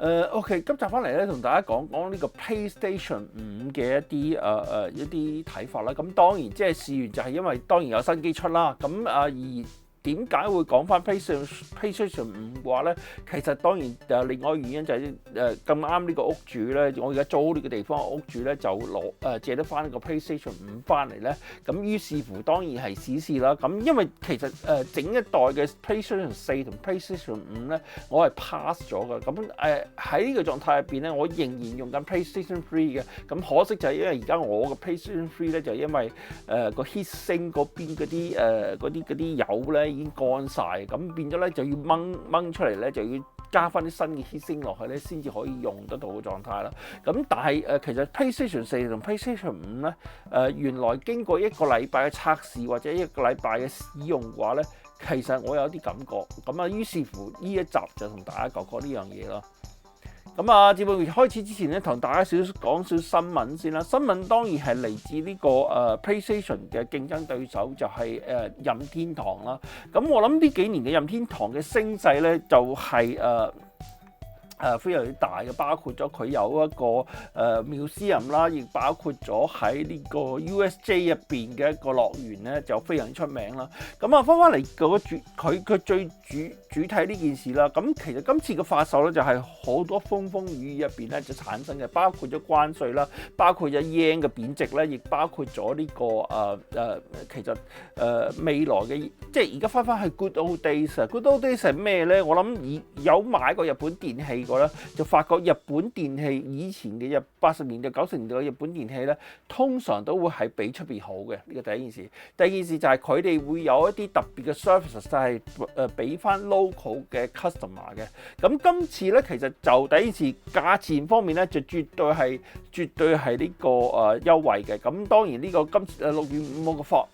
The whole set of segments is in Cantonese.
OK，今集翻嚟咧，同大家講講呢個 PlayStation 5嘅一啲睇法啦。咁當然即係試完就係因為當然有新機出啦。咁而點解會講翻 PlayStation 5嘅話咧？其實當然另外一個原因就係咁啱呢個屋主咧，我而家租呢個地方嘅屋主咧就借得翻呢個 PlayStation 5翻嚟咧。咁於是乎當然係試試啦。咁因為其實整一代嘅 PlayStation 4同 PlayStation 5咧，我係 pass 咗嘅。咁喺呢個狀態入邊咧，我仍然用緊 PlayStation 3嘅。咁可惜就係因為而家我嘅 PlayStation 3咧，就因為個 heatsink 嗰邊嗰啲油咧，已經乾晒，咁變咗咧就要掹出嚟咧，就要加翻啲新嘅 heatsink 落去咧，先至可以用得到嘅狀態啦。咁但係其實 PlayStation 4同 PlayStation 5咧，原來經過一個禮拜嘅測試或者一個禮拜嘅使用嘅話咧，其實我有啲感覺。咁於是乎呢一集就同大家講講呢樣嘢咯。咁節目開始之前咧，同大家講少新聞先啦。新聞當然係嚟自呢個PlayStation 嘅競爭對手，就係任天堂啦。咁我諗呢幾年嘅任天堂嘅聲勢咧，就係非常之大嘅，包括咗佢有一個Museum啦，亦包括咗喺呢個 USJ 入邊嘅一個樂園咧，就非常出名啦。咁翻嚟佢最主體呢件事啦。咁其實今次嘅發售咧，就係好多風風雨雨入邊咧就產生嘅，包括咗關稅啦，包括咗 yen 嘅貶值咧，亦包括咗呢個其實未來嘅，即係而家翻去 Good Old Days 啊。Good Old Days 係咩咧？我諗有買過日本電器過咧，就發覺日本電器以前嘅80年代、90年代嘅日本電器咧，通常都會係比出邊好嘅。呢個第一件事。第二件事就係佢哋會有一啲特別嘅 services，就係俾翻 local 嘅 customer 嘅。咁今次咧，其實就第一件事價錢方面咧，就絕對係呢個優惠嘅。咁當然呢個今次6月5號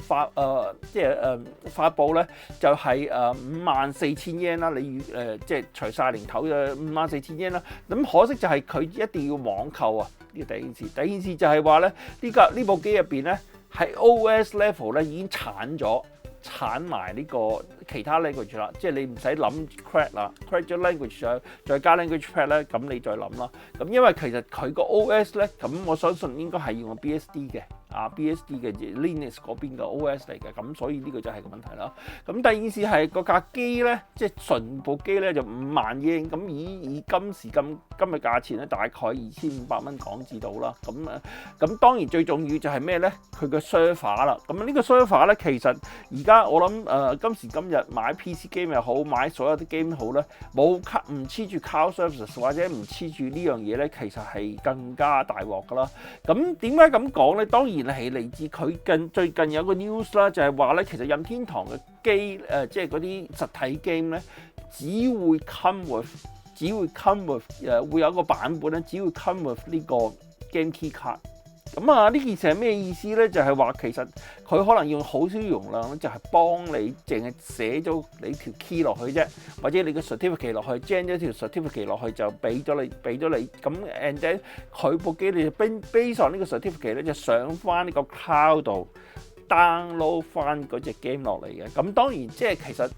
嘅發布咧，就係54,000 yen 啦。你即係除晒零頭嘅54,000 yen啦。咁可惜就係佢一定要網購啊！呢個第一件事。第二件事就係話咧，呢部機入邊咧，喺 OS level 咧已經鏟埋呢個其他 language 啦，即係你唔使諗 crack 啦 ，crack 咗 language 再加 language pad 咧，咁你再諗啦。咁因為其實佢個 OS 咧，咁我相信應該係用 BSD 嘅，BSD 嘅 Linux 嗰邊嘅 OS 嚟嘅，咁所以呢個就係個問題啦。咁第二件事係個架機咧，即係純部機咧就5萬 yen，咁以今日價錢咧，大概2500蚊港紙到啦。咁當然最重要就係咩咧？佢個 server 啦。咁呢個 server 咧，其實而家我諗今時今日買 PC game 又好，買所有啲 game 好咧，唔黐住 cloud services 或者唔黐住呢樣嘢咧，其實係更加大鑊噶啦。咁點解咁講咧？當然係嚟自佢最近有個 news 啦，就係話咧，其實任天堂嘅機即係嗰啲實體 game 咧，只會 come with 會有一個版本咧，只會 come with 呢個 game key card。咁呢件事係咩意思咧？就係話其實佢可能用好少容量，就係幫你淨係寫咗你條 key 落去啫，或者你個 certificate 落去 ，gen 咗條 certificate 落去就俾咗你。咁 and then 佢部機你就 base on 呢個 certificate 咧，就上翻呢個 cloud 度 download 翻嗰隻 game 落嚟嘅。咁當然即係其實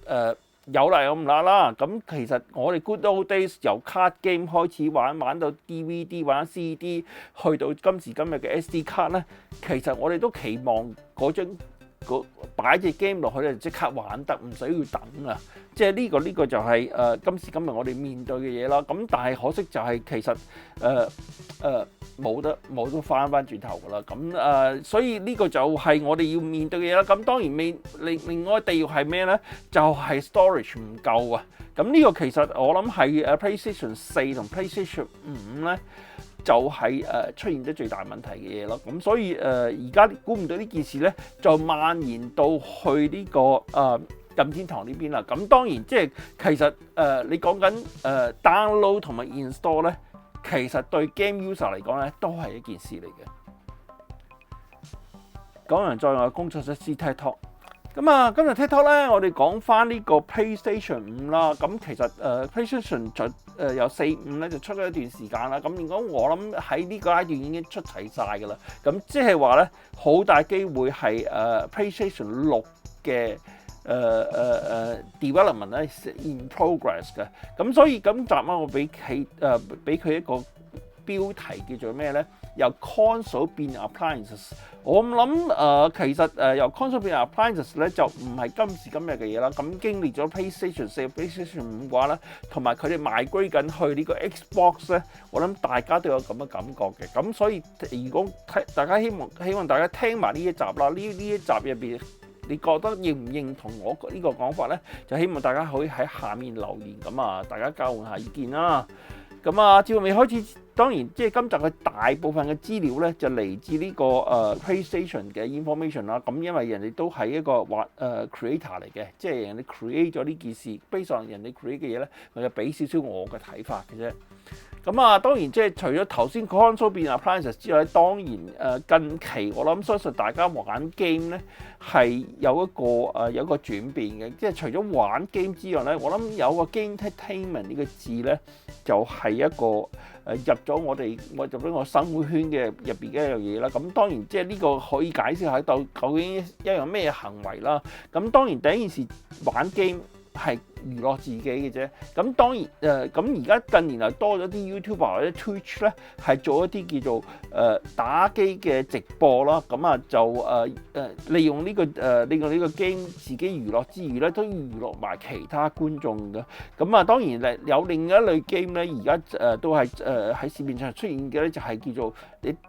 有嚟有唔辣啦。咁其實我哋 Good Old Days 由 card game 開始玩到 DVD 玩 CD， 去到今時今日嘅 SD 卡咧，其實我哋都期望嗰張擺隻 game 落去咧，即刻玩得，唔使要等啊！即係呢個就係今時今日我哋面對嘅嘢啦。咁但係可惜就係其實冇得翻轉頭噶啦。咁所以呢個就係我哋要面對嘅嘢啦。咁當然另外地獄係咩咧？就係 storage 唔夠啊！咁呢個其實我諗係PlayStation 4同 PlayStation 5咧，就係出現咗最大問題嘅嘢咯。咁所以而家估唔到呢件事咧，就蔓延到去呢個任天堂呢邊啦。咁當然即係其實你講緊download 同埋 install 咧，其實對 game user 嚟講咧都係一件事嚟嘅。講完在外工作室 TikTok。咁今日 TikTok 咧，我哋講翻呢個 PlayStation 5啦。咁其實PlayStation 由4、5咧就出咗一段時間啦。咁如果我諗喺呢個階段已經出齊晒㗎啦。咁即係話咧，好大機會係PlayStation 6嘅 development 咧 in progress 嘅。咁所以今集咧我俾佢一個標題叫做咩咧？由 console 變 appliances。我諗其實由 console 變 appliances 咧就唔係今時今日嘅嘢啦。咁經歷咗 PlayStation 4、PlayStation 5嘅話咧，同埋佢哋migrate緊去呢個 Xbox 咧，我諗大家都有咁嘅感覺嘅。咁所以如果大家希望大家聽埋呢一集啦，呢一集入邊，你覺得認唔認同我呢個講法咧？就希望大家可以喺下面留言，咁啊，大家交換下意見啦。咁啊，節目未開始，當然即係今集嘅大部分嘅資料咧，就嚟自呢個PlayStation 嘅 information 啦。咁因為人哋都係一個creator 嚟嘅，即係人哋 create 咗呢件事，based on人哋 create 嘅嘢咧，我就俾少少我嘅睇法嘅啫。咁啊，當然即係除咗頭先 console 變 appliances 之外，當然近期我諗相信大家玩 game 咧係有一個轉變嘅，即係除咗玩 game 之外咧，我諗有個 game entertainment 呢個字咧就係一個入咗我入咗我生活圈嘅入邊嘅一樣嘢啦。咁當然即係呢個可以解釋下究竟一樣咩行為啦。咁當然第一件事玩 game 係娛樂自己嘅啫，咁當然咁而家近年嚟多咗啲 YouTuber 或者 Twitch 咧，係做一啲叫做打機嘅直播啦，咁啊就利用呢個 game 自己娛樂之餘咧，都娛樂埋其他觀眾嘅。咁啊當然有另一類 game 咧，而家都係喺市面上出現嘅咧，就係叫做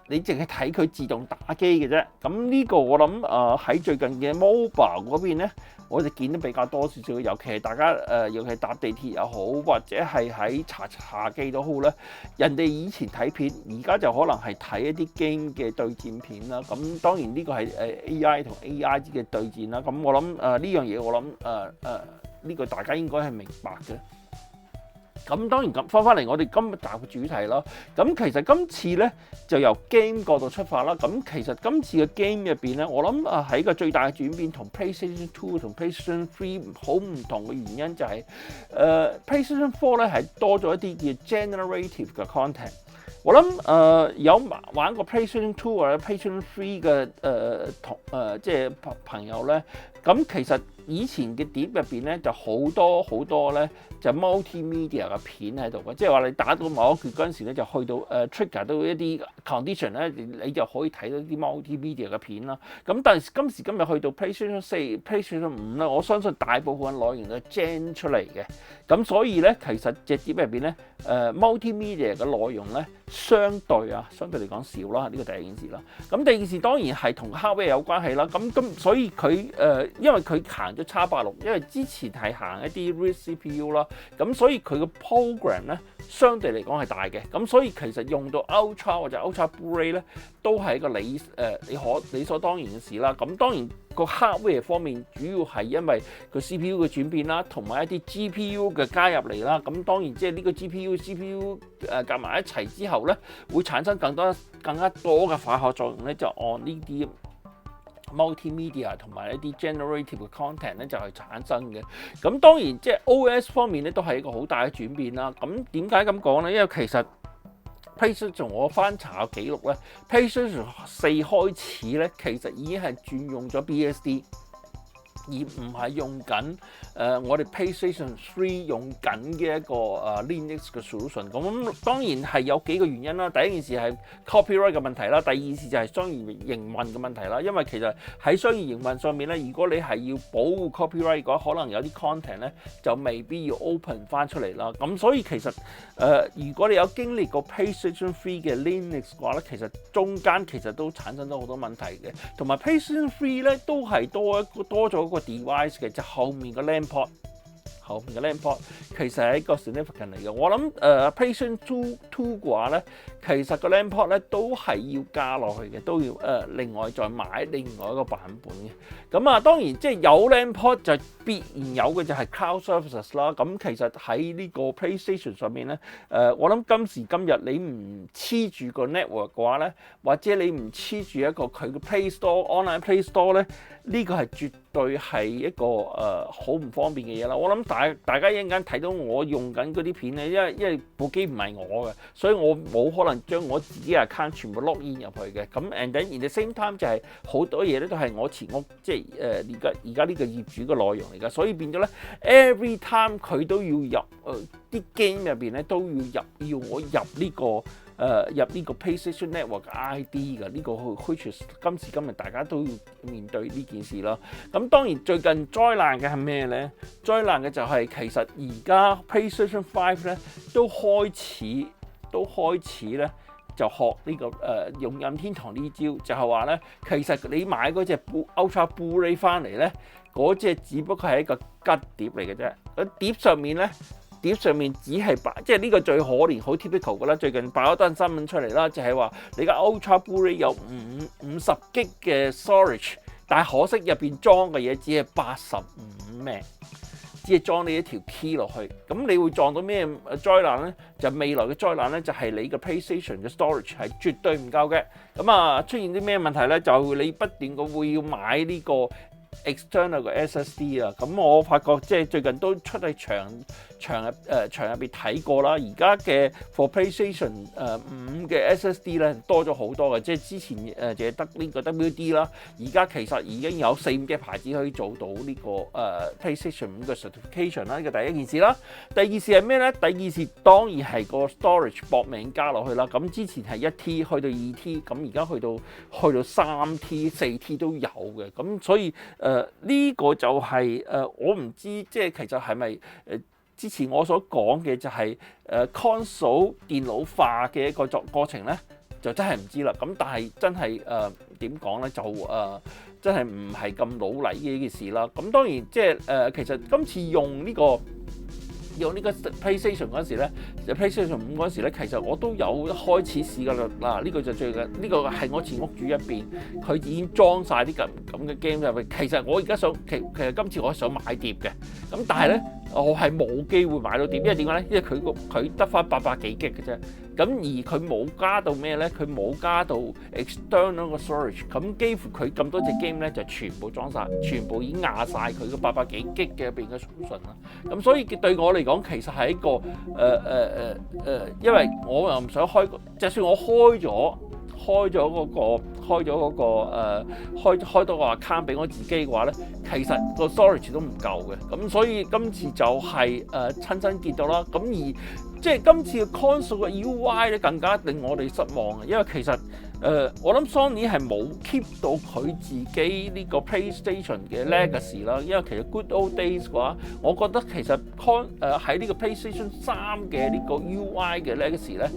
你淨係睇佢自動打機嘅啫。咁呢個我諗喺最近嘅 mobile 嗰邊咧，我哋見得比較多少少，尤其係大家尤其係搭地鐵又好，或者係喺茶記都好咧。人哋以前睇片，而家就可能係睇一啲 game 嘅對戰片啦。咁當然呢個係AI 同 AI 嘅對戰啦。咁我諗呢樣嘢，我諗呢個大家應該係明白嘅。咁當然咁翻嚟我哋今日集嘅主題啦。咁其實今次咧就由 game 角度出發啦。咁其實今次嘅 game 入邊咧，我諗喺個最大嘅轉變同 PlayStation 2同 PlayStation 3好唔同嘅原因就係PlayStation 4咧係多咗一啲叫 generative 嘅 content。我諗有玩過 PlayStation 2或者 PlayStation 3嘅即係朋友咧，咁其實以前嘅碟入邊咧就好多咧就 multimedia 嘅片喺度嘅，即係話你打到某一決嗰陣時咧就去到trigger 到一啲 condition 咧，你就可以睇到啲 multimedia 嘅片啦。咁但係今時今日去到 PlayStation 4、PlayStation 5咧，我相信大部分內容都 gen 出嚟嘅。咁所以咧，其實隻碟入邊咧multimedia 嘅內容咧相對嚟講少啦，呢個第一件事啦。咁第二件事當然係同 hardware 有關係啦。咁所以佢因為佢行咗 X86，因為之前係行一啲 RISC CPU 啦，咁所以佢個 program 咧相對嚟講係大嘅。咁所以其實用到 Ultra 或者 Ultra Blu-ray 咧，都係一個理所當然嘅事啦。咁當然個 hardware 方面主要係因為個 CPU 嘅轉變啦，同埋一啲 GPU 嘅加入嚟啦。咁當然即係呢個 GPU 夾埋一齊之後咧，會產生更加多嘅化學作用咧，就按呢啲 multimedia 同埋一啲 generative 嘅 content 咧就係產生嘅。咁當然即係 OS 方面咧都係一個好大嘅轉變啦。咁點解咁講咧？因為其實 PlayStation 我翻查個記錄咧 ，PlayStation 4開始咧其實已經係轉用咗 BSD。而唔係用緊我哋 PlayStation 3用緊嘅一個Linux 嘅 solution。咁當然係有幾個原因啦。第一件事係 copyright 嘅問題啦，第二件事就係商業營運嘅問題啦。因為其實喺商業營運上面咧，如果你係要保護 copyright 嘅話，可能有啲 content 咧就未必要 open 翻出嚟啦。咁所以其實如果你有經歷過 PlayStation 3嘅 Linux 嘅話咧，其實中間其實都產生咗好多問題嘅。同埋 PlayStation 3咧都係多咗一個device 嘅，就後面嘅 LAN port， 其實係一個 significant 嚟嘅。我諗PlayStation 2嘅話咧，其實個 LAN port 咧都係要加落去嘅，都要另外再買另外一個版本嘅。咁當然即係有 LAN port 就必然有嘅就係 cloud services 啦。咁其實喺呢個 PlayStation 上面咧，我諗今時今日你唔黐住個 network 嘅話咧，或者你唔黐住一個佢嘅 Play Store、Online Play Store 咧，呢個係絕對係一個好唔方便嘅嘢啦。我諗大家一陣間睇到我用緊嗰啲片咧，因為部機唔係我嘅，所以我冇可能將我自己 account 全部 log in 入去嘅。咁 and then in the same time 就係好多嘢咧都係我前屋即係而家呢個業主嘅內容嚟㗎，所以變咗咧 every time 佢都要入啲 game 入邊咧都要我入呢個 PlayStation Network 嘅 ID 㗎，呢個 which is 今時今日大家都要面對呢件事啦。咁當然最近災難嘅係咩咧？災難嘅就係其實而家 PlayStation 5咧都開始咧就學呢個用任天堂呢招，就係話咧其實你買嗰隻 Ultra Blu-ray 翻嚟咧，嗰隻只不過係一個吉碟嚟嘅啫，個碟上面只係即係呢個最可憐好 typical 嘅啦。最近爆咗單新聞出嚟啦，就係話你個 Ultra Blu-ray 有50GB 嘅 storage， 但係可惜入邊裝嘅嘢只係85 MB， 只係裝你一條 key 落去。咁你會撞到咩災難咧？就未來嘅災難咧，就係你嘅 PlayStation 嘅 storage 係絕對唔夠嘅。咁出現啲咩問題咧？就你不斷個會要買呢個 external 嘅 SSD 啊。咁我發覺即係最近都出喺場入邊睇過啦，而家嘅 for PlayStation 5嘅 SSD 咧多咗好多嘅，即係之前淨係得呢個 WD 啦，而家其實已經有4、5隻牌子可以做到呢個PlayStation 5嘅 certification 啦，呢個第一件事啦。第二件事係咩咧？第二件事當然係個 storage 搏命加落去啦。咁之前係1T 去到2T，咁而家去到3T、4T 都有嘅。咁所以呢個就係我唔知即係其實係咪之前我所講嘅就係console 電腦化嘅一個過程咧，就真係唔知啦。咁但係真係點講咧，就真係唔係咁老禮嘅一件事啦。咁當然即係其實今次用呢個 PlayStation 嗰陣時咧，PlayStation 5嗰陣時咧，其實我都有開始試㗎啦。嗱，呢個就最近呢個係我前屋主入邊，佢已經裝晒啲咁嘅 game 入去。其實我而家其實今次我想買碟嘅，咁但係咧我係冇機會買到碟，因為點解咧？因為佢得翻800幾 G 嘅啫。咁而佢冇加到咩咧？佢冇加到 external 個 storage。咁幾乎佢咁多隻 game 咧就全部裝晒，全部已經壓晒佢個800幾 G 嘅入邊嘅存啦。咁所以對我嚟講，其實係一個因為我又唔想開，就算我開多個 account 俾我自己嘅話咧，其實個 storage 都唔夠嘅。咁所以今次就係親身見到啦。咁而即係今次嘅 console 嘅 UI 咧，更加令我哋失望嘅，因為其實我諗 Sony 係冇 keep 到佢自己呢個 PlayStation 嘅 legacy 啦。因為其實 Good Old Days 嘅話，我覺得其實喺呢個 PlayStation 3嘅呢個 UI 嘅 legacy 咧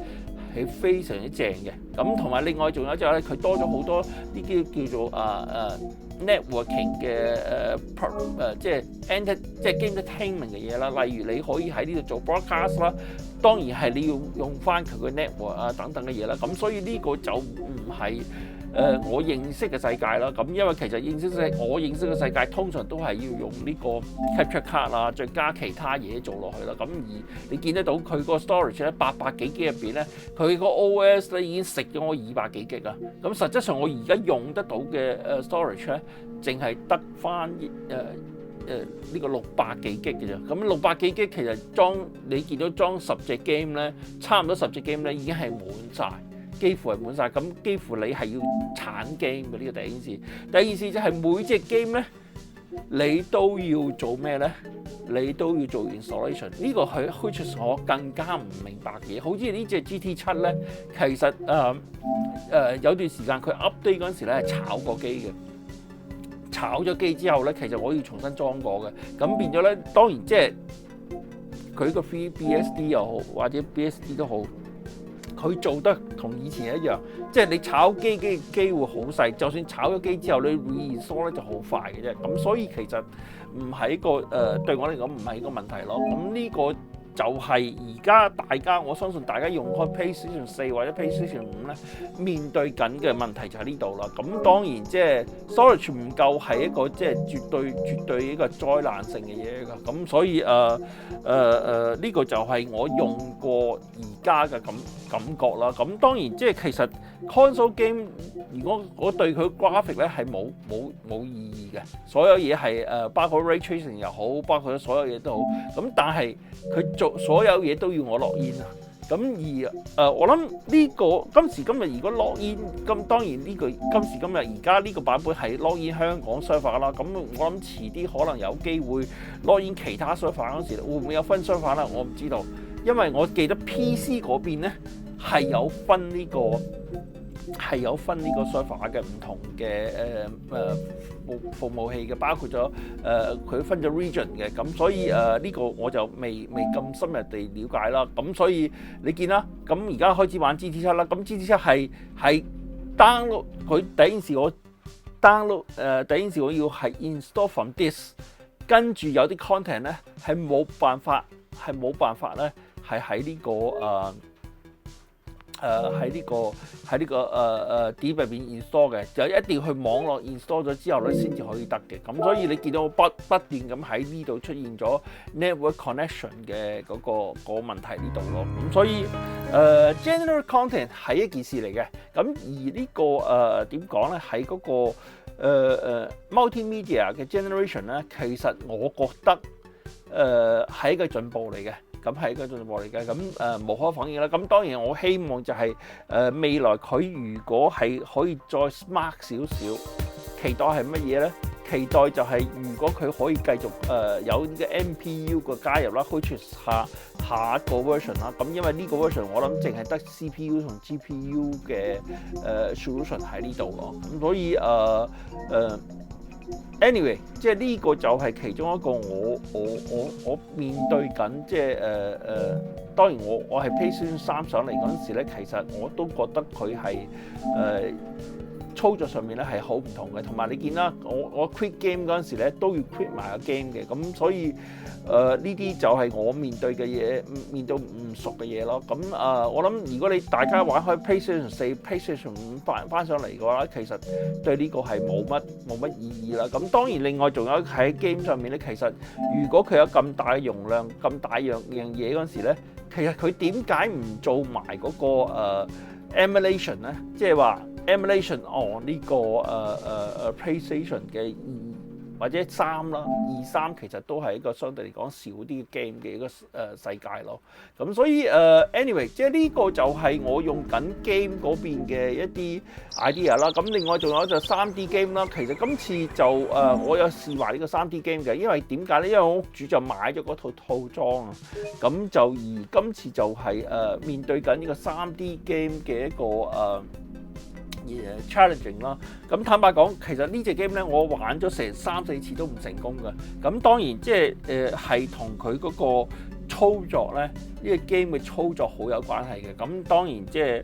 係非常之正嘅。咁同埋另外仲有就係咧，佢多咗好多啲叫做networking 嘅即係 game entertainment 嘅嘢啦。例如你可以喺呢度做 broadcast 啦，當然係你要用翻佢個 network 啊等等嘅嘢啦。咁所以呢個就唔係我認識嘅世界啦。咁因為其實我認識嘅世界通常都係要用呢個 capture card 啊，再加其他嘢做落去啦。咁而你見得到佢個 storage 咧800幾 G 入邊咧，佢個 OS 咧已經食咗我200幾 G 啊。咁實質上我而家用得到嘅storage 咧，淨係得翻呢個600幾 G 嘅啫。咁600幾 G 其實你見到裝10隻 game 咧，差唔多10隻 game 咧已經係滿晒，幾乎係滿晒。咁幾乎你係要鏟 game 嘅，呢個第一件事。第二件事就係每隻 game 咧，你都要做咩咧？你都要做 installation。呢個係 which 我更加唔明白嘅嘢。好似呢隻 GT7咧，其實有段時間佢 update 嗰陣時咧係炒過機嘅。炒咗機之後咧，其實我要重新裝過嘅，咁變咗咧，當然即係佢個 FreeBSD 又好，或者 BSD 都好，佢做得同以前一樣，即係你炒機嘅機會好細，就算炒咗機之後你 reinstall 咧就好快嘅啫。咁所以其實唔係一個對我嚟講唔係一個問題咯。咁呢個就係而家我相信大家用開 PlayStation 4或者 PlayStation 5咧，面對緊嘅問題就喺呢度啦。咁當然即係 storage 唔夠係一個即係絕對一個災難性嘅嘢㗎。咁所以呢個就係我用過而家嘅感覺啦。咁當然即係其實 console game 如果我對佢 graphic 咧係冇意義嘅，所有嘢係包括 ray tracing 又好，包括所有嘢都好。咁但係佢做所有嘢都要我落煙啊。咁而我諗呢個今時今日如果 login 咁當然呢個今時今日而家呢個版本係 login 香港 server 啦，咁我諗遲啲可能有機會 login 其他 server 嗰時會唔會有分 server 啦？我唔知道，因為我記得 PC 嗰邊咧係有分呢個 server 嘅唔同嘅服務器嘅，包括咗佢分咗 region 嘅，咁所以呢個我就未咁深入地了解啦。咁所以你見啦，咁而家開始玩 GT7 啦，咁 GT7 係 download 佢第一件事我 download 第一件事我要係 install from disk， 跟住有啲 content 咧係冇辦法咧係喺呢個喺呢個碟入邊 install 嘅，就一定要去網絡 install 咗之後咧，先至可以得嘅。咁所以你見到不斷咁喺呢度出現咗 network connection 嘅嗰個問題呢度咯。咁所以generate content 係一件事嚟嘅。咁而呢個點講咧，喺嗰個multimedia 嘅 generation 咧，其實我覺得係一個進步嚟嘅。咁係一個進步嚟嘅，咁無可否認啦。咁當然我希望就係未來佢如果係可以再 smart 少少，期待係乜嘢咧？期待就係如果佢可以繼續有呢個 NPU 嘅加入啦，推出下一個 version 啦。咁因為呢個 version 我諗淨係得 CPU 同 GPU 嘅solution 喺呢度咯。咁所以anyway， 即係呢個就係其中一個我面對緊，即係當然我係 PlayStation 3上嚟嗰陣時咧，其實我都覺得佢係操作上面咧係好唔同嘅，同埋你見啦，我 quit game 嗰陣時咧都要 quit 埋個 game 嘅，咁所以呢啲就係我面對嘅嘢，面對唔熟嘅嘢咯。咁我諗如果你大家玩開 PlayStation 4、PlayStation 5翻上嚟嘅話，其實對呢個係冇乜意義啦。咁當然另外仲有喺 game 上面咧，其實如果佢有咁大嘅容量、咁大樣嘢嗰陣時咧，其實佢點解唔做埋嗰個emulation 咧？即係話 emulation on 呢個PlayStation 嘅或者3啦，3其實都係一個相對嚟講少啲嘅 game 嘅一個世界咯。咁所以anyway， 即係呢個就係我用緊 game 嗰邊嘅一啲 idea 啦。咁另外仲有就 3D game 啦。其實今次就我有試埋呢個 3D game 嘅，因為點解咧？因為我屋主就買咗嗰套裝啊。咁就而今次就係面對緊呢個 3D game 嘅一個challenging 啦，咁坦白講，其實呢隻 game 咧，我玩咗成3-4次都唔成功嘅。咁當然即係係同佢嗰個操作咧，呢個 game 嘅操作好有關係嘅。咁當然即係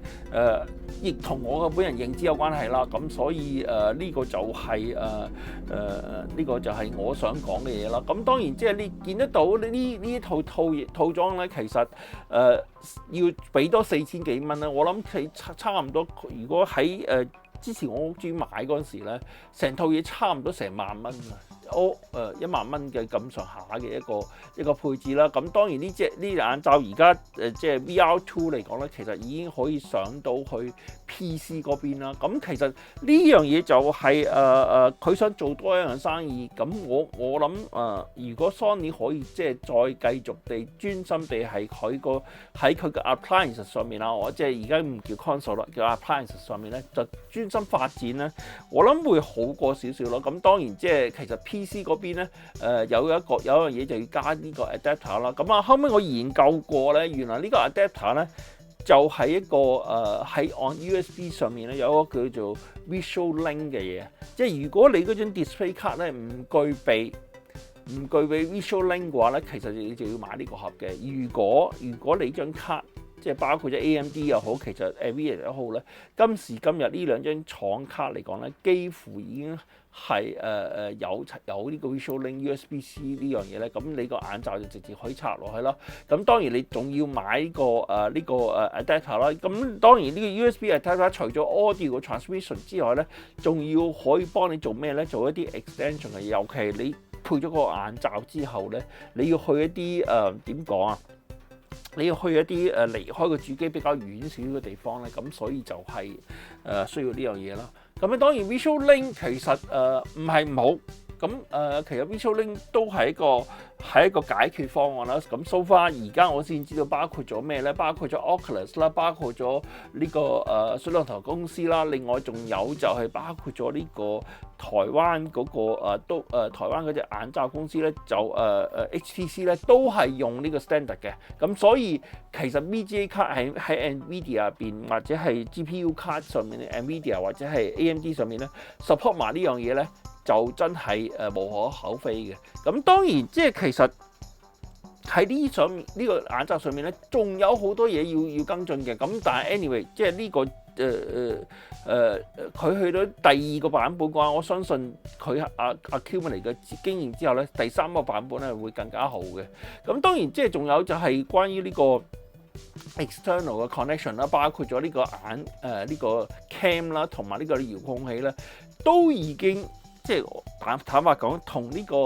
亦同我嘅本人認知有關係啦。咁所以呢個就係呢個就係我想講嘅嘢啦。咁當然即係你見得到呢套裝咧，其實要俾多4000幾蚊啦。我諗佢差唔多，如果喺之前我屋主買嗰陣時咧，成套嘢差唔多成萬蚊啊！1萬蚊嘅咁上下嘅一個配置啦。咁當然呢眼罩而家即係 VR2 嚟講咧，其實已經可以上到去 PC 嗰邊啦。咁其實呢樣嘢就係佢想做多一樣生意。咁我諗如果 Sony 可以即係再繼續地專心地係喺佢嘅 appliance 上面啦，我即係而家唔叫 console 啦，叫 appliance 上面咧，就專心發展咧，我諗會好過少少咯。咁當然即係其實 PC 嗰邊咧有一樣嘢就要加呢個 adapter 啦。咁後尾我研究過咧，原來呢個 adapter 咧就係一個喺 on USB 上面咧有一個叫做 Visual Link 嘅嘢。即係如果你嗰張 display 卡咧唔具備 Visual Link 嘅話咧，其實你就要買呢個盒嘅。如果你張卡即係包括咗 AMD 又好，其實 NVIDIA 又好咧，今時今日呢兩張廠卡嚟講咧，幾乎已經係有呢個 Visual Link USB-C 呢樣嘢咧，咁你個眼罩就直接可以插落去啦。咁當然你仲要買呢個 adapter 啦。咁當然呢個 USB adapter 除咗 audio 嘅 transmission 之外咧，仲要可以幫你做咩咧？做一啲 extension 嘅嘢，尤其你配咗個眼罩之後咧，你要去一啲點講啊？你要去一啲離開個主機比較遠少少嘅地方咧，咁所以就係需要呢樣嘢啦。咁咧當然 Visual Link 其實唔係唔好，咁其實 Visual Link 都係一個解決方案啦。咁 so far 而家我先知道包括咗咩咧？包括咗 Oculus 啦，包括咗呢個水龍頭公司啦，另外仲有就係包括咗呢個台灣嗰台灣嗰隻眼罩公司咧，就HTC 咧都係用呢個 standard 嘅。咁所以其實 VGA 卡喺 NVIDIA 入邊或者係 GPU 卡上面 NVIDIA 或者係 AMD 上面咧 support 埋呢樣嘢咧，就真係無可厚非嘅。咁當然即係其實喺呢個眼罩上面咧，仲有好多嘢要跟進嘅。咁但係 anyway， 即係呢個佢去到第二個版本嘅話，我相信佢accumulate嘅經驗之後咧，第三個版本咧會更加好嘅。咁當然即係仲有就係關於呢個 external 嘅 connection 啦，包括咗呢個呢個 cam 啦，同埋呢個遙控器咧，都已經即係坦白講，同呢個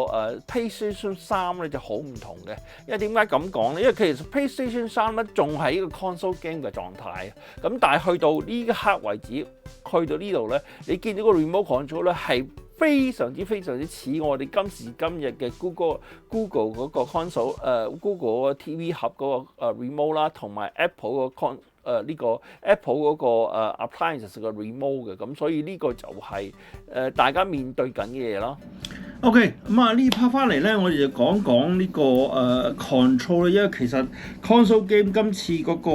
PlayStation 3咧就好唔同嘅。因為點解咁講咧？因為其實 PlayStation 3咧仲係一個 console game 嘅狀態。咁但係去到呢一刻為止，去到呢度咧，你見到個 remote control 咧係非常之似我哋今時今日嘅 Google 嗰個 console，Google 個 TV 盒嗰個remote 啦，同埋 Apple 個呢個 Apple 嗰個appliances 嘅 remote 嘅。咁所以呢個就係大家面對緊嘅嘢咯。OK，咁啊呢 part 翻嚟咧，我哋就講呢個control 咧，因為其實 console game 今次嗰個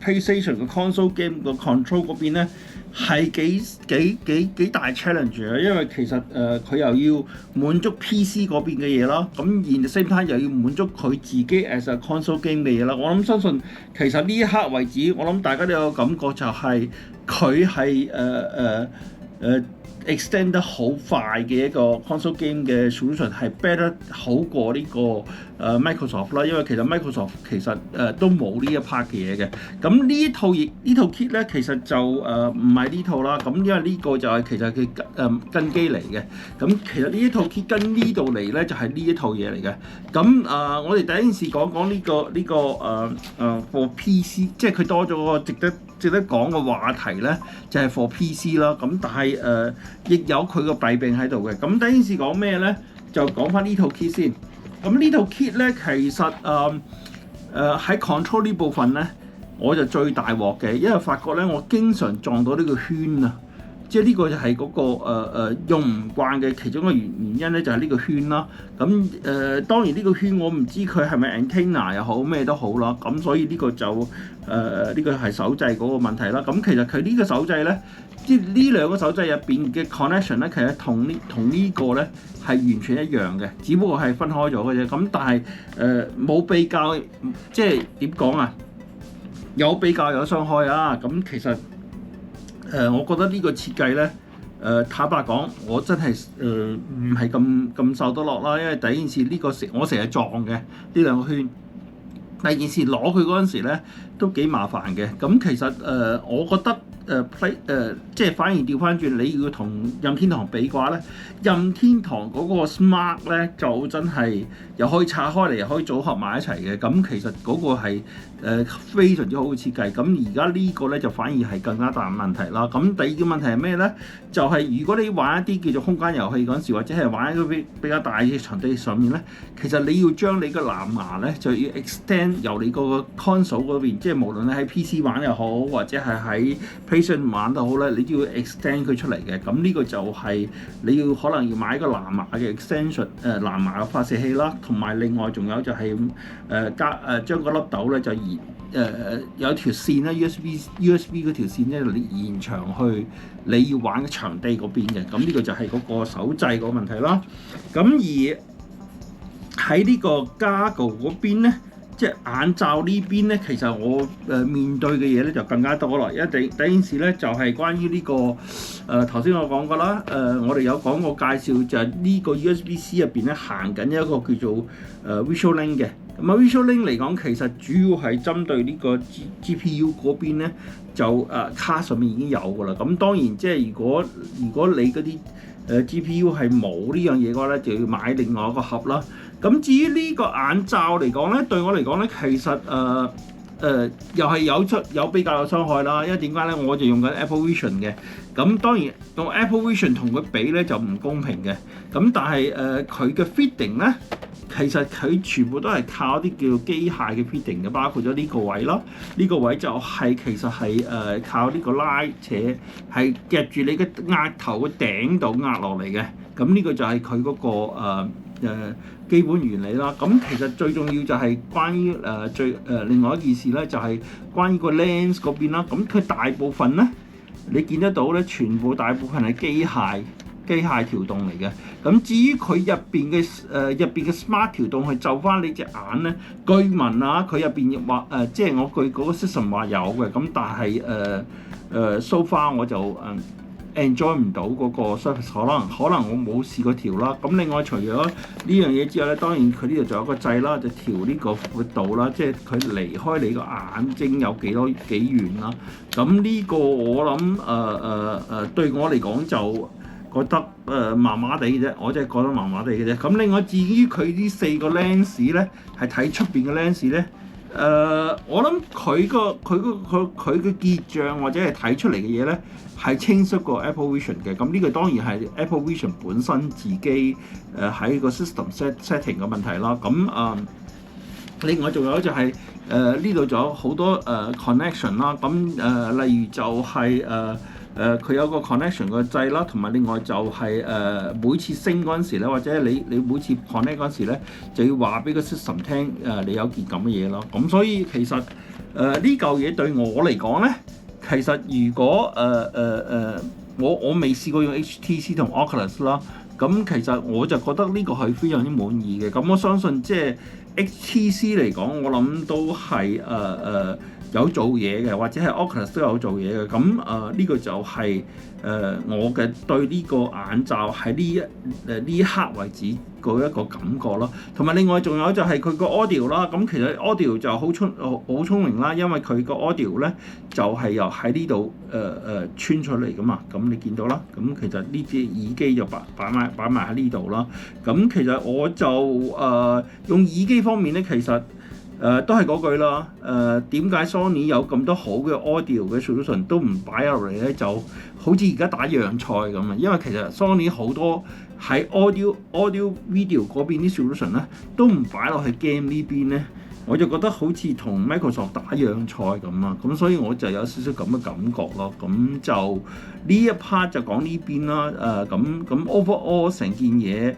PlayStation 嘅 console game 個 control 嗰邊咧係幾大 challenge 啊，因為其實佢又要滿足 PC 嗰邊嘅嘢啦，咁 at the same time 又要滿足佢自己 as a console game 嘅嘢啦。我諗相信其實呢一刻為止，我諗大家都有個感覺就係佢係extend 得好快嘅一個 console game 嘅 solution 係 better 好過呢個Microsoft 啦，因為其實 Microsoft 其實都冇呢一 part 嘅嘢嘅。咁呢套 kit 咧其實就唔係呢套啦，咁因為呢個就係其實佢跟機嚟嘅。咁其實呢一套 kit 跟呢度嚟咧就係呢一套嘢嚟嘅。咁我哋第一件事講呢個for PC， 即係佢多咗個值得講嘅話題咧，就係 for PC 啦。咁但係亦有佢個弊病喺度嘅。咁第一件事講咩咧？就講翻呢套 kit 先。咁呢套 kit 咧，其實喺 control 呢部分咧，我就最大鑊嘅，因為發覺咧，我經常撞到呢個圈啊。即係呢個就係嗰個用唔慣嘅其中一個原因咧，就係呢個圈啦。咁當然呢個圈我唔知佢係咪 antenna 又好咩都好啦。咁所以呢個就呢個係手掣嗰個問題啦。咁其實佢呢個手掣咧，即係呢兩個手掣入邊嘅 connection 咧，其實同呢個咧係完全一樣嘅，只不過係分開咗嘅啫。咁但係冇比較，即係點講啊？有比較有傷害啊！咁其實我覺得呢個設計咧，坦白講，我真係唔係咁受得落啦。因為第一件事呢個我成日撞嘅呢兩個圈，第二件事攞佢嗰陣時咧都幾麻煩嘅。咁其實我覺得即係反而調翻轉，你要同任天堂比嘅話咧，任天堂嗰個 Smart 咧就真係又可以拆開嚟，又可以組合埋一齊嘅。咁其實嗰個係非常之好嘅設計。咁而家呢個咧就反而係更加大問題啦。咁第二個問題係咩咧？就係如果你玩一啲叫做空間遊戲嗰陣時，或者係玩一個比較大嘅場地上面咧，其實你要將你個藍牙咧就要 extend 由你個 console 嗰邊，即係無論你喺 PC 玩又好，或者係喺 PlayStation 玩都好咧，你都要 extend 佢出嚟嘅。咁呢個就係你要可能要買一個藍牙嘅 extension， 藍牙嘅發射器啦，同埋另外仲有就係將個粒豆咧就有條線咧 USB 嗰條線咧延長去你要玩嘅場地嗰邊嘅。咁呢個就係嗰個手掣個問題啦。咁而喺呢個 Goggle 嗰邊咧，即係眼罩呢邊咧，其實我面對嘅嘢咧就更加多啦。因為第一件事咧就係關於呢個頭先我講過啦，我哋有講過介紹就係呢個 USB-C 入邊咧行緊一個叫做Visual Link 嘅。咁啊 Visual Link 嚟講，其實主要係針對呢個 GPU 嗰邊咧，就卡上面已經有㗎啦。咁當然即係如果你嗰啲GPU 係冇呢樣嘢嘅話咧，就要買另外一個盒啦。咁至於呢個眼罩嚟講咧，對我嚟講咧，其實又係有比較有傷害啦，因為點解咧？我就用緊 Apple Vision 嘅，咁當然用 Apple Vision 同佢比咧就唔公平嘅，咁但係佢嘅 fitting 咧，其實佢全部都係靠啲叫機械嘅 fitting 嘅，包括咗呢個位啦，呢個位就係其實係靠呢個拉扯，係夾住你嘅額頭嘅頂度壓落嚟嘅，咁呢個就係佢嗰個基本原理啦。咁其實最重要就係關於另外一件事咧，就係關於個 lens 嗰邊啦。咁佢大部分咧，你見得到咧，全部大部分係機械調動嚟嘅。咁至於佢入邊嘅 smart 調動係就翻你隻眼咧，據聞啊，佢入邊話即係我據嗰個 system 話有嘅。咁但係so far 我就enjoy 唔到嗰個 surface，可能我冇試過調啦。咁另外除咗呢樣嘢之外咧，當然佢呢度仲有個掣啦，就調呢個闊度啦，即係佢離開你個眼睛有幾遠啦。咁呢個我諗對我嚟講就覺得麻麻地嘅啫，我真係覺得麻麻地嘅啫。咁另外至於佢呢4個 lens 咧，係睇出邊嘅 lens 咧。我諗佢嘅結像或者係睇出嚟嘅嘢咧，係清晰過 Apple Vision 嘅。咁呢個當然係 Apple Vision 本身自己喺個 system setting 嘅問題啦。咁另外仲有就係呢度仲有好多connection 啦。咁例如就係佢有個 connection 個掣啦，同埋另外就係每次升嗰陣時咧，或者你每次 connect 嗰陣時咧，就要話俾個 system 聽你有件咁嘅嘢咯。咁所以其實呢嚿嘢對我嚟講咧，其實如果我未試過用 HTC 同 Oculus 啦，咁其實我就覺得呢個係非常之滿意嘅。咁我相信即係 HTC 嚟講，我諗都係有做嘢嘅，或者係 Oculus 都有做嘢嘅。咁呢個就係我嘅對呢個眼罩喺呢一刻為止嗰一個感覺咯。同埋另外仲有就係佢個 audio 啦。咁其實 audio 就好聰明啦，因為佢個 audio 咧就係由喺呢度穿出嚟噶嘛。咁你見到啦。咁其實呢支耳機就擺埋喺呢度啦。咁其實我就用耳機方面咧，其實都係嗰句啦。點解 Sony 有咁多好嘅 audio 嘅 solution 都唔擺入嚟咧？就好似而家打樣賽咁啊！因為其實 Sony 好多喺 audio video 嗰邊啲 solution 咧，都唔擺落去 game 呢邊咧，我就覺得好似同 Microsoft 打樣賽咁啊！咁所以我就有少少咁嘅感覺咯。咁就呢一 part 就講呢邊啦。咁 overall 成件嘢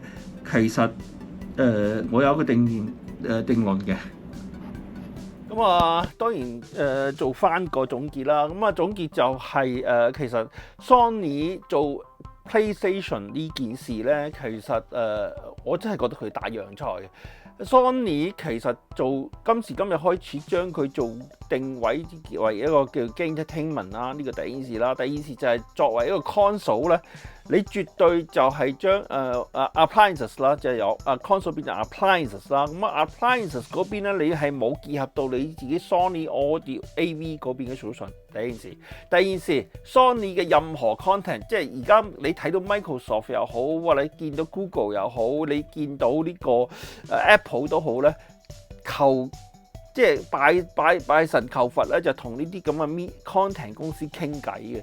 其實我有個定論嘅。咁當然做翻個總結啦。咁總結就係其實 Sony 做 PlayStation 呢件事咧，其實我真係覺得佢打樣賽嘅。Sony 其實做今時今日開始將佢做定位為一個叫 game entertainment 啦，呢個第一件事啦。第二件事就係作為一個 console 咧，你絕對就係將appliances 啦，就係由console 變成 appliances 啦。咁appliances 嗰邊咧，你係冇結合到你自己 Sony Audio AV 嗰邊嘅 solution。第一件事，第二件事 Sony 嘅任何 content， 即係而家你睇到 Microsoft 又好，或者你見到 Google 又好，你見到呢個Apple 都好咧，即係拜神求佛咧，就同呢啲咁嘅 content 公司傾偈嘅，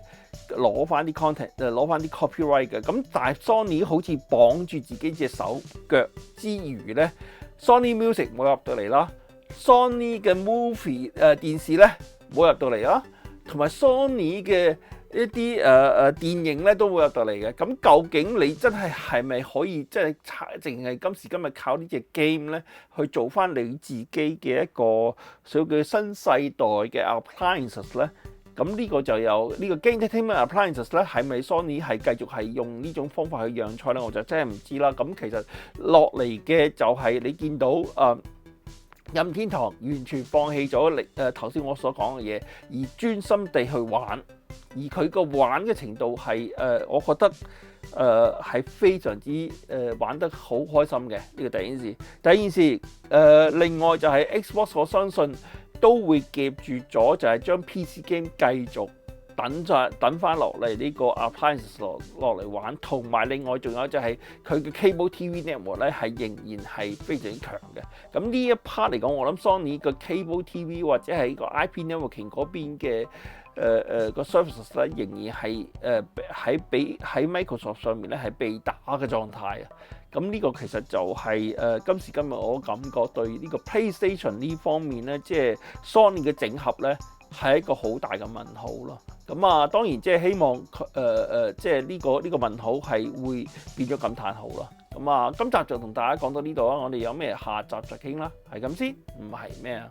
攞翻啲 content， 攞翻啲 copyright 嘅。咁但係 Sony 好似綁住自己隻手腳之餘咧 ，Sony Music 冇入到嚟啦 ，Sony 嘅 movie 電視咧冇入到嚟啦，同埋 Sony 嘅一啲電影咧都會入到嚟嘅。咁究竟你真係咪可以即係淨係今時今日靠呢隻 game 咧去做翻你自己嘅一個所謂新世代嘅 appliances 咧？咁呢個就有呢個 game entertainment appliances 咧，係咪 Sony 係繼續係用呢種方法去讓賽咧？我就真係唔知啦。咁其實落嚟嘅就係你見到任天堂完全放棄咗頭先我所講嘅嘢，而專心地去玩。而佢個玩嘅程度係我覺得係非常之玩得好開心嘅。呢個第一件事。第二件事另外就係 Xbox， 我相信都會夾住咗，就係將 PC game 繼續等翻落嚟呢個 appliance 落嚟玩，同埋另外仲有就係佢嘅 cable TV network 咧係仍然係非常之強嘅。咁呢一 part 嚟講，我諗 Sony 個 cable TV 或者係個 IP networking 嗰邊嘅個 services 咧，仍然係喺 Microsoft 上面咧係被打嘅狀態啊。咁呢個其實就係今時今日我感覺對呢個 PlayStation 呢方面咧，即係 Sony 嘅整合咧，係一個好大嘅問號咯。咁啊，當然即係希望即係呢個問號係會變咗感嘆號啦。咁啊，今集就同大家講到呢度啊，我哋有咩下集再傾啦。係咁先，唔係咩啊？